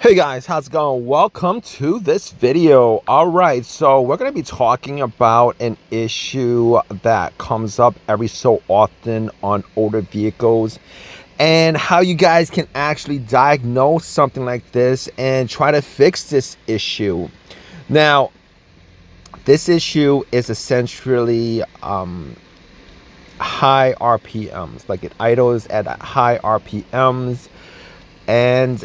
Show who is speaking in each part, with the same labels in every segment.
Speaker 1: Hey guys, how's it going? Welcome to this video. Alright, so we're going to be talking about an issue that comes up every so often on older vehicles and how you guys can actually diagnose something like this and try to fix this issue. Now, this issue is essentially high RPMs, like it idles at high RPMs, and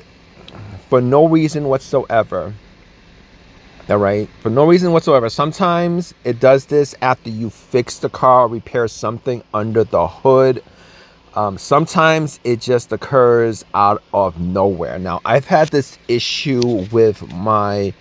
Speaker 1: for no reason whatsoever. All right, for no reason whatsoever. Sometimes it does this after you fix the car, repair something under the hood. Sometimes it just occurs out of nowhere. Now, I've had this issue with my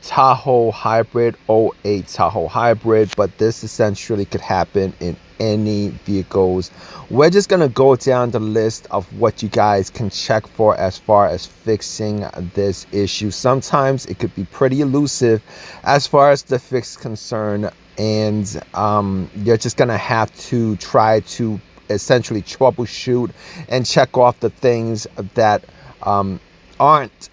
Speaker 1: Tahoe hybrid, '08 Tahoe hybrid, but this essentially could happen in any vehicles. We're just gonna go down the list of what you guys can check for as far as fixing this issue. Sometimes it could be pretty elusive as far as the fix is concerned, and you're just gonna have to try to essentially troubleshoot and check off the things that aren't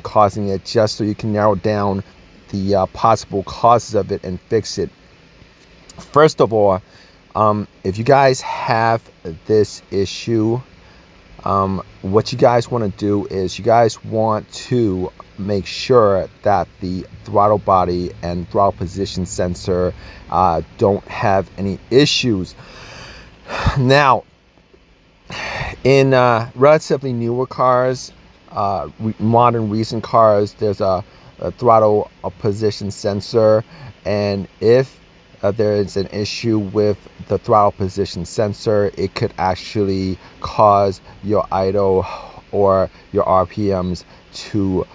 Speaker 1: causing it, just so you can narrow down the possible causes of it and fix it. First of all, if you guys have this issue, what you guys want to do is you guys want to make sure that the throttle body and throttle position sensor don't have any issues. Now, in relatively newer cars, modern recent cars, there's a throttle position sensor, and if there is an issue with the throttle position sensor, it could actually cause your idle or your RPMs to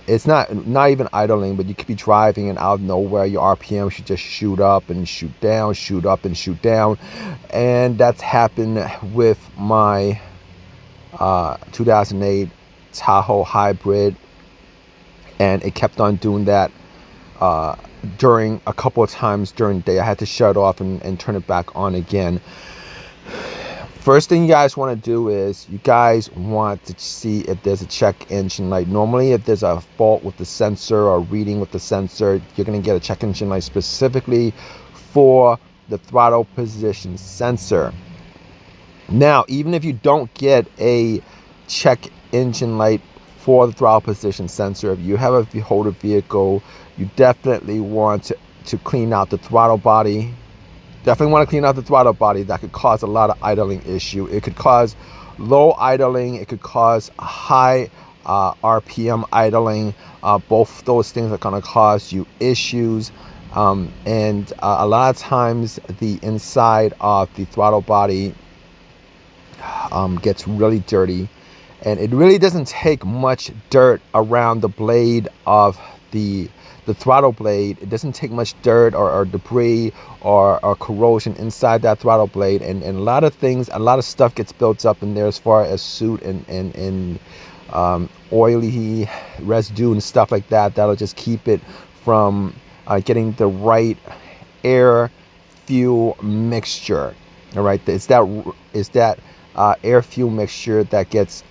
Speaker 1: it's not even idling, but you could be driving and out of nowhere your RPM should just shoot up and shoot down, shoot up and shoot down. And that's happened with my 2008 Tahoe hybrid, and it kept on doing that during a couple of times during the day. I had to shut off and turn it back on again. First thing you guys want to do is you guys want to see if there's a check engine light. Normally, if there's a fault with the sensor or reading with the sensor, you're going to get a check engine light specifically for the throttle position sensor. Now, even if you don't get a check engine light for the throttle position sensor, if you have a older vehicle, you definitely want to clean out the throttle body. Definitely want to clean out the throttle body. That could cause a lot of idling issue. It could cause low idling. It could cause high RPM idling. Both those things are going to cause you issues. And a lot of times the inside of the throttle body gets really dirty. And it really doesn't take much dirt around the blade of the throttle blade. It doesn't take much dirt or debris or corrosion inside that throttle blade, and a lot of stuff gets built up in there as far as soot and oily residue and stuff like that. That'll just keep it from getting the right air fuel mixture. All right, it's that air fuel mixture that gets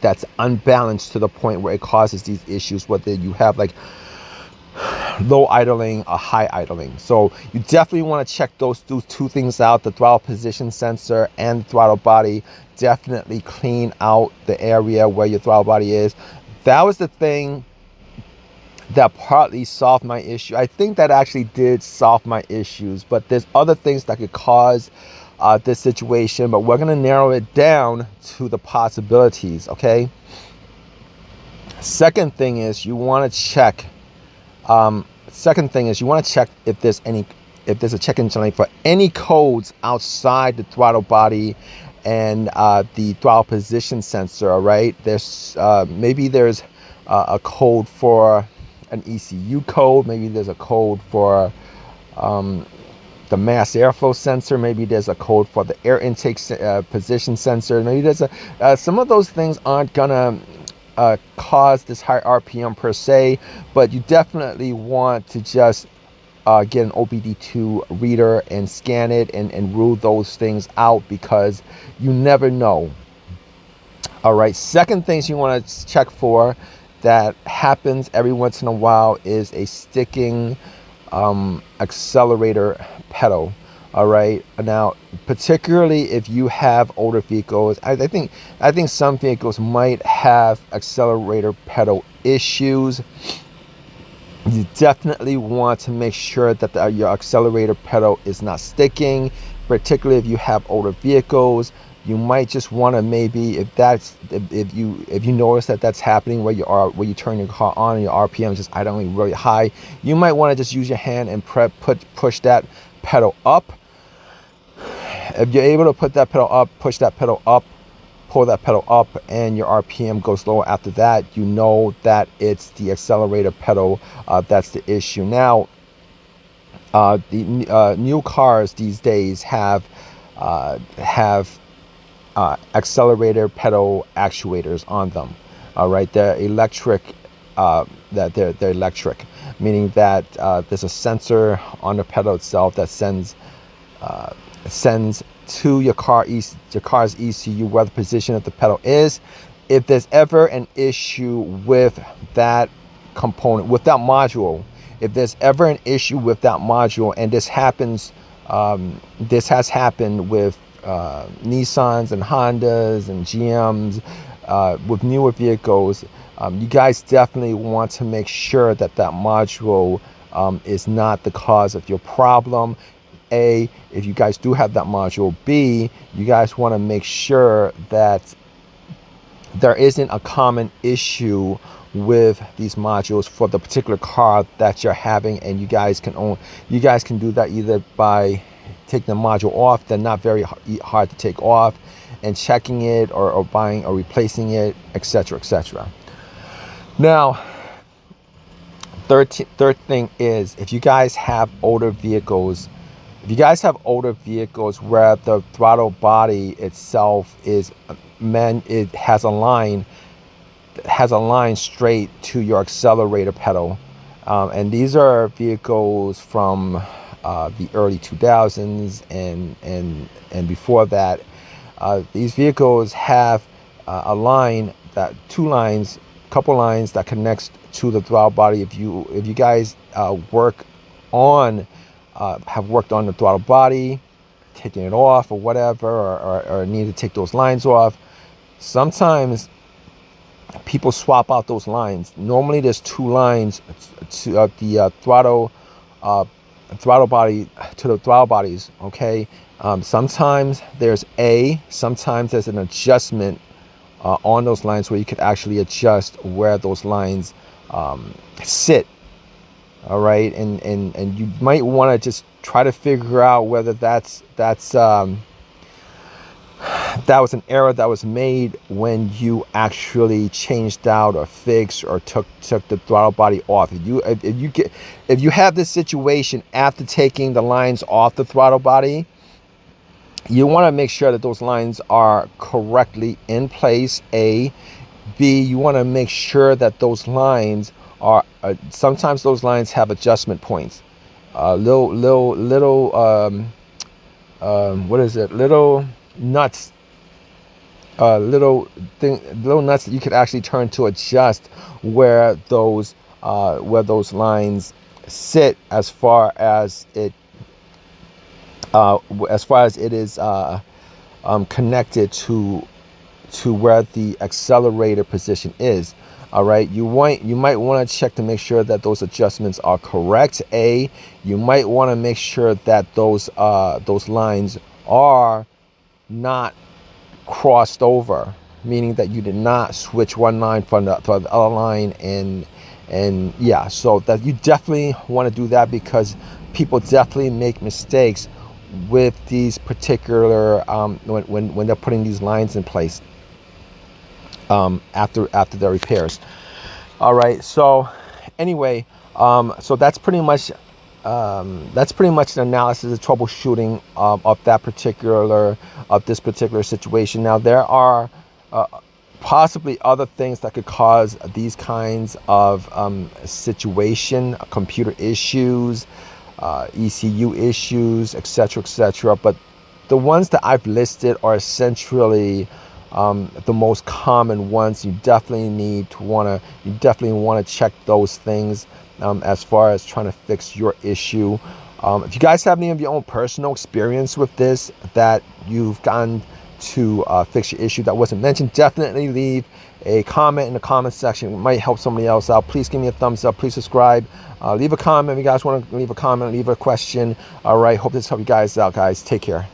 Speaker 1: that's unbalanced to the point where it causes these issues, whether you have like low idling or high idling. So you definitely want to check those two things out: the throttle position sensor and the throttle body. Definitely clean out the area where your throttle body is. That was the thing that partly solved my issue. I think that actually did solve my issues, but there's other things that could cause this situation, but we're going to narrow it down to the possibilities. Okay, second thing is you want to check if there's a check engine light for any codes outside the throttle body and the throttle position sensor. All right, there's maybe there's a code for an ECU code. Maybe there's a code for the mass airflow sensor. Maybe there's a code for the air intake position sensor. Maybe there's some of those things aren't gonna cause this high RPM per se, but you definitely want to just get an OBD2 reader and scan it and rule those things out, because you never know. All right, second things you want to check for that happens every once in a while is a sticking accelerator pedal. All right, now particularly if you have older vehicles, I think some vehicles might have accelerator pedal issues. You definitely want to make sure that your accelerator pedal is not sticking, particularly if you have older vehicles. You might just want to, maybe if you notice that that's happening where you turn your car on and your RPM is just idling really high, you might want to just use your hand and push that pedal up. If you're able to put that pedal up, push that pedal up, pull that pedal up, and your RPM goes lower after that, you know that it's the accelerator pedal that's the issue. Now, the new cars these days have accelerator pedal actuators on them. All right, they're electric. They're electric, meaning that there's a sensor on the pedal itself that sends to your car's ECU where the position of the pedal is. If there's ever an issue with that component, with that module, if there's ever an issue with that module, and this happens, this has happened with Nissans and Hondas and GMs, with newer vehicles, you guys definitely want to make sure that module is not the cause of your problem. A, if you guys do have that module. B, you guys want to make sure that there isn't a common issue with these modules for the particular car that you're having, and you guys can do that either by taking the module off. They're not very hard to take off, and checking it, or buying or replacing it, etc., etc. Now, third thing is, if you guys have older vehicles, where the throttle body itself is it has a line straight to your accelerator pedal, and these are vehicles from the early 2000s and before that. These vehicles have a line, couple lines that connects to the throttle body. If you guys have worked on the throttle body, taking it off or whatever, or need to take those lines off, sometimes people swap out those lines. Normally there's two lines to the throttle body to the throttle bodies. Okay, sometimes there's an adjustment on those lines where you could actually adjust where those lines sit. All right, and you might want to just try to figure out whether that was an error that was made when you actually changed out or fixed or took the throttle body off. If you have this situation after taking the lines off the throttle body, you want to make sure that those lines are correctly in place. A. B, you want to make sure that those lines are, sometimes those lines have adjustment points, little nuts, little nuts that you could actually turn to adjust where those lines sit, as far as it is connected to where the accelerator position is. All right, you might want to check to make sure that those adjustments are correct. A, you might want to make sure that those lines are not crossed over, meaning that you did not switch one line from the other line, and yeah, so that you definitely want to do that, because people definitely make mistakes with these particular when they're putting these lines in place after their repairs. All right, so anyway, so that's pretty much the analysis, of troubleshooting of this particular situation. Now, there are possibly other things that could cause these kinds of computer issues. ECU issues, etc., etc. But the ones that I've listed are essentially the most common ones. You definitely want to check those things as far as trying to fix your issue. If you guys have any of your own personal experience with this that you've gotten to fix your issue that wasn't mentioned, definitely leave a comment in the comment section. It might help somebody else out. Please give me a thumbs up. Please subscribe. Leave a comment if you guys want to leave a comment. Leave a question. All right. Hope this helped you guys out, guys. Take care.